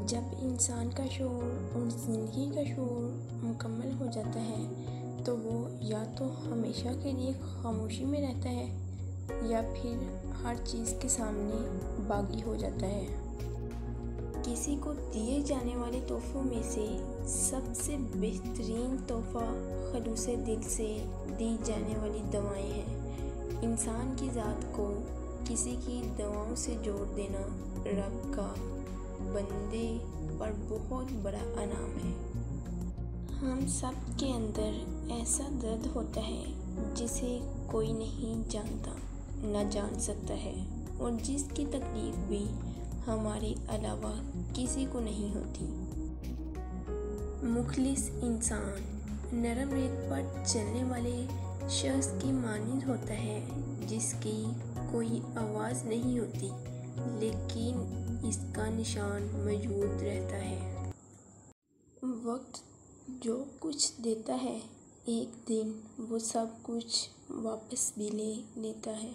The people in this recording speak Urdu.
جب انسان کا شعور اور زندگی کا شعور مکمل ہو جاتا ہے تو وہ یا تو ہمیشہ کے لیے خاموشی میں رہتا ہے یا پھر ہر چیز کے سامنے باغی ہو جاتا ہے۔ کسی کو دیے جانے والے تحفوں میں سے سب سے بہترین تحفہ خلوص دل سے دی جانے والی دعائیں ہیں۔ انسان کی ذات کو کسی کی دعاؤں سے جوڑ دینا رب کا بندے پر بہت بڑا انعام ہے۔ ہم سب کے اندر ایسا درد ہوتا ہے جسے کوئی نہیں جانتا، نہ جان سکتا ہے، اور جس کی تکلیف بھی ہمارے علاوہ کسی کو نہیں ہوتی۔ مخلص انسان نرم ریت پر چلنے والے شخص کی مانند ہوتا ہے جس کی کوئی آواز نہیں ہوتی لیکن اس کا نشان موجود رہتا ہے۔ وقت جو کچھ دیتا ہے ایک دن وہ سب کچھ واپس بھی لے لیتا ہے۔